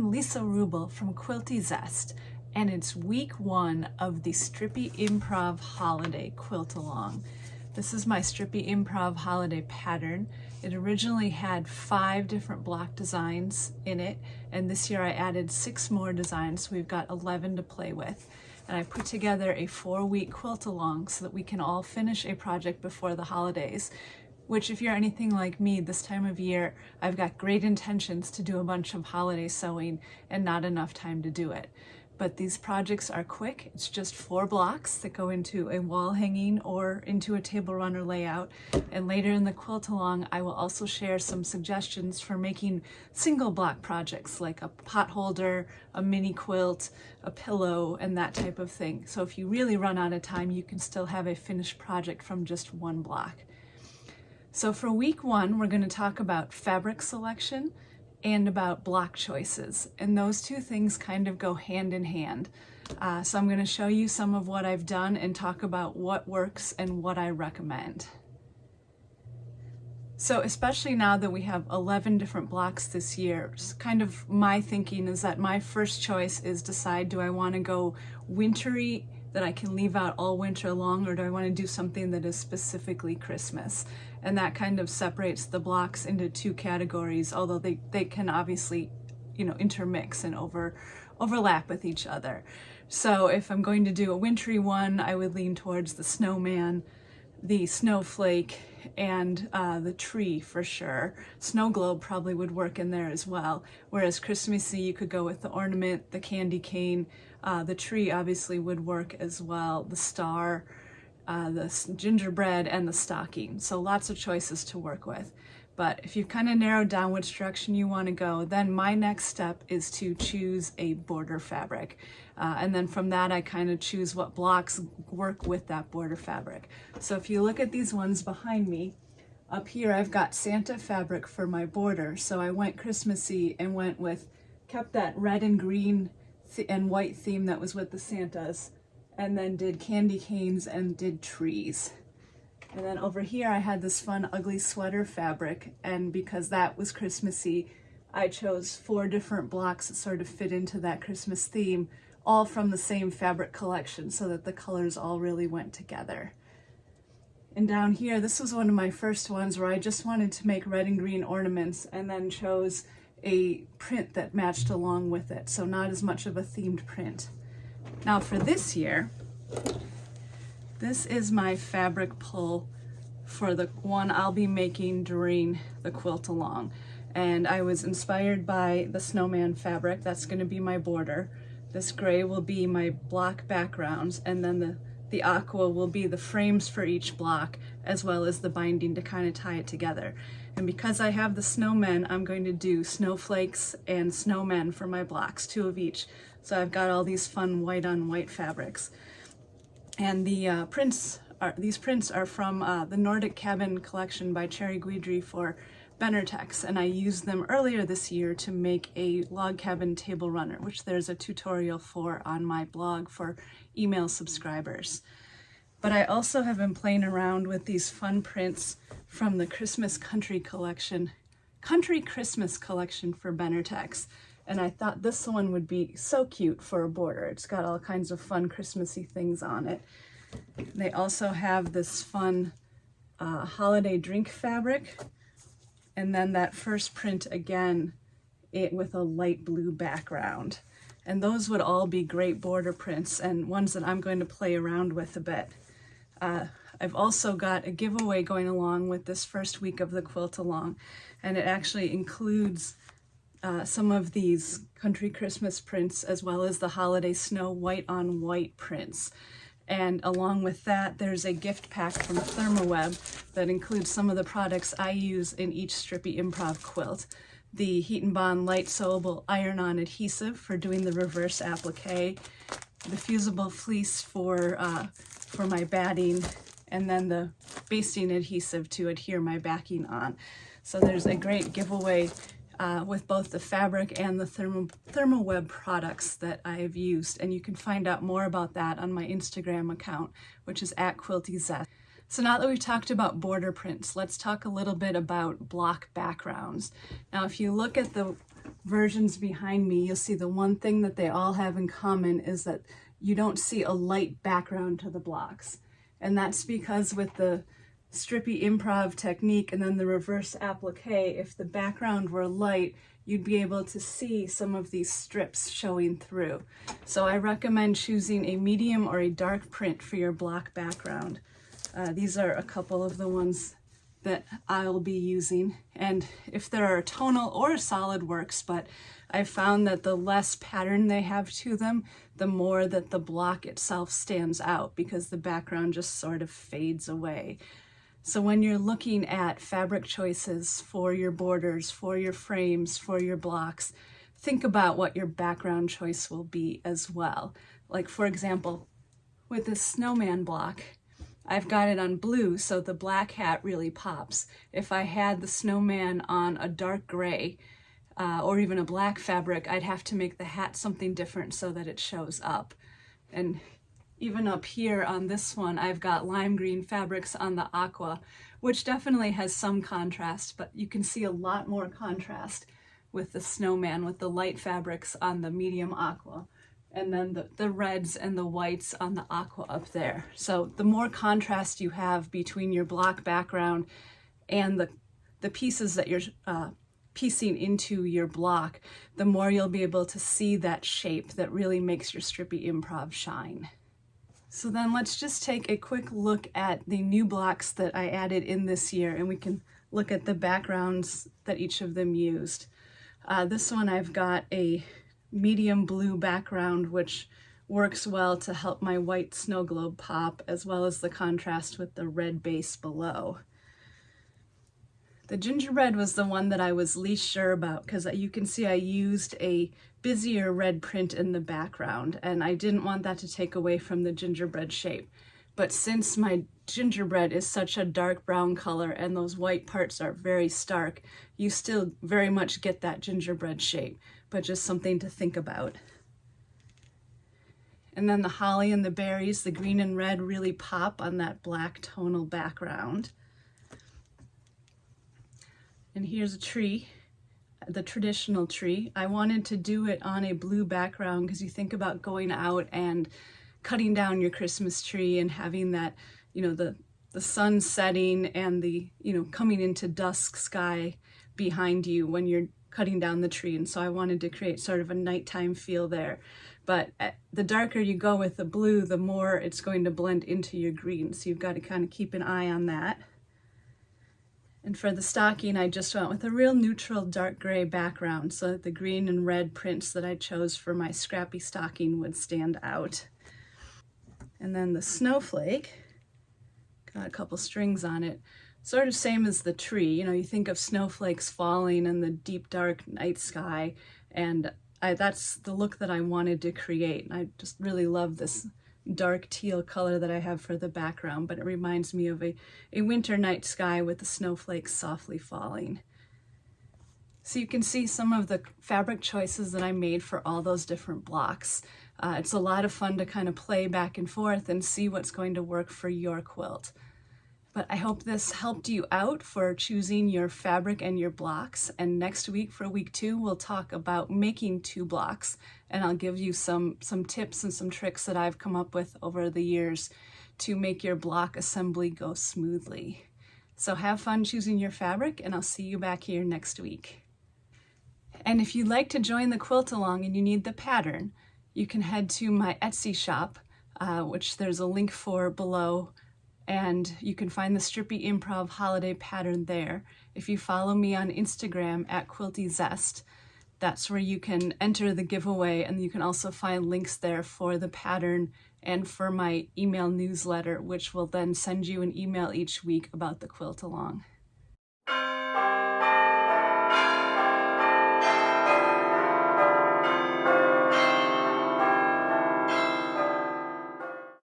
I'm Lisa Rubel from Quilty Zest, and it's week 1 of the Strippy Improv Holiday Quiltalong. This is my Strippy Improv Holiday pattern. It originally had 5 different block designs in it, and this year I added 6 more designs, so we've got 11 to play with. And I put together a 4-week Quiltalong so that we can all finish a project before the holidays, which, if you're anything like me this time of year, I've got great intentions to do a bunch of holiday sewing and not enough time to do it. But these projects are quick. It's just 4 blocks that go into a wall hanging or into a table runner layout. And later in the Quiltalong, I will also share some suggestions for making single block projects like a pot holder, a mini quilt, a pillow, and that type of thing. So if you really run out of time, you can still have a finished project from just 1 block. So for week 1, we're going to talk about fabric selection and about block choices. And those two things kind of go hand in hand. So I'm going to show you some of what I've done and talk about what works and what I recommend. So especially now that we have 11 different blocks this year, kind of my thinking is that my first choice is decide, do I want to go wintry that I can leave out all winter long, or do I want to do something that is specifically Christmas? And that kind of separates the blocks into 2 categories, although they can obviously, intermix and overlap with each other. So if I'm going to do a wintry one, I would lean towards the snowman, the snowflake, and the tree for sure. Snow globe probably would work in there as well. Whereas Christmassy, you could go with the ornament, the candy cane, the tree obviously would work as well, the star, the gingerbread, and the stocking. So lots of choices to work with. But if you've kind of narrowed down which direction you want to go, then my next step is to choose a border fabric. And then from that, I kind of choose what blocks work with that border fabric. So if you look at these ones behind me, up here I've got Santa fabric for my border. So I went Christmassy and kept that red and green and white theme that was with the Santas, and then did candy canes and did trees. And then over here I had this fun ugly sweater fabric, and because that was Christmassy, I chose 4 different blocks that sort of fit into that Christmas theme, all from the same fabric collection, so that the colors all really went together. And down here, this was one of my first ones where I just wanted to make red and green ornaments, and then chose a print that matched along with it, so not as much of a themed print. Now for this year, this is my fabric pull for the one I'll be making during the Quiltalong. And I was inspired by the snowman fabric. That's going to be my border. This gray will be my block backgrounds, and then the aqua will be the frames for each block, as well as the binding to kind of tie it together. And because I have the snowmen, I'm going to do snowflakes and snowmen for my blocks, 2 of each. So I've got all these fun white on white fabrics. And the these prints are from the Nordic Cabin collection by Cherry Guidry for Benartex, and I used them earlier this year to make a log cabin table runner, which there's a tutorial for on my blog for email subscribers. But I also have been playing around with these fun prints from the Christmas Country Christmas collection for Benartex. And I thought this one would be so cute for a border. It's got all kinds of fun Christmassy things on it. They also have this fun holiday drink fabric. And then that first print again, with a light blue background. And those would all be great border prints and ones that I'm going to play around with a bit. I've also got a giveaway going along with this first week of the Quiltalong, and it actually includes some of these country Christmas prints as well as the holiday snow white on white prints. And along with that, there's a gift pack from Thermoweb that includes some of the products I use in each Strippy Improv quilt. The Heat and Bond light sewable iron-on adhesive for doing the reverse applique, the fusible fleece for my batting, and then the basting adhesive to adhere my backing on. So there's a great giveaway with both the fabric and the Thermoweb products that I have used, and you can find out more about that on my Instagram account, which is @QuiltyZest. So now that we've talked about border prints, let's talk a little bit about block backgrounds. Now if you look at the versions behind me, you'll see the one thing that they all have in common is that you don't see a light background to the blocks. And that's because with the Strippy Improv technique and then the reverse applique, if the background were light, you'd be able to see some of these strips showing through. So I recommend choosing a medium or a dark print for your block background. These are a couple of the ones that I'll be using, and if there are tonal or solid works, but I found that the less pattern they have to them, the more that the block itself stands out because the background just sort of fades away. So when you're looking at fabric choices for your borders, for your frames, for your blocks, think about what your background choice will be as well. Like for example, with this snowman block, I've got it on blue, so the black hat really pops. If I had the snowman on a dark gray or even a black fabric, I'd have to make the hat something different so that it shows up. And even up here on this one, I've got lime green fabrics on the aqua, which definitely has some contrast, but you can see a lot more contrast with the snowman with the light fabrics on the medium aqua. And then the reds and the whites on the aqua up there. So the more contrast you have between your block background and the pieces that you're piecing into your block, the more you'll be able to see that shape that really makes your Strippy Improv shine. So then let's just take a quick look at the new blocks that I added in this year, and we can look at the backgrounds that each of them used. This one I've got a medium blue background, which works well to help my white snow globe pop, as well as the contrast with the red base below. The gingerbread was the one that I was least sure about because you can see I used a busier red print in the background, and I didn't want that to take away from the gingerbread shape. But since my gingerbread is such a dark brown color and those white parts are very stark, you still very much get that gingerbread shape, but just something to think about. And then the holly and the berries, the green and red, really pop on that black tonal background. And here's a tree, the traditional tree. I wanted to do it on a blue background because you think about going out and cutting down your Christmas tree and having that, you know, the sun setting and the, you know, coming into dusk sky behind you when you're cutting down the tree. And so I wanted to create sort of a nighttime feel there. But the darker you go with the blue, the more it's going to blend into your green. So you've got to kind of keep an eye on that. And for the stocking, I just went with a real neutral dark gray background so that the green and red prints that I chose for my scrappy stocking would stand out. And then the snowflake, got a couple strings on it, sort of same as the tree. You know, you think of snowflakes falling in the deep dark night sky, and that's the look that I wanted to create. And I just really love this dark teal color that I have for the background, but it reminds me of a winter night sky with the snowflakes softly falling. So you can see some of the fabric choices that I made for all those different blocks. It's a lot of fun to kind of play back and forth and see what's going to work for your quilt. But I hope this helped you out for choosing your fabric and your blocks. And next week for week 2, we'll talk about making 2 blocks. And I'll give you some tips and some tricks that I've come up with over the years to make your block assembly go smoothly. So have fun choosing your fabric, and I'll see you back here next week. And if you'd like to join the Quiltalong and you need the pattern, you can head to my Etsy shop, which there's a link for below, and you can find the Strippy Improv Holiday pattern there. If you follow me on Instagram at QuiltyZest, that's where you can enter the giveaway, and you can also find links there for the pattern and for my email newsletter, which will then send you an email each week about the Quiltalong.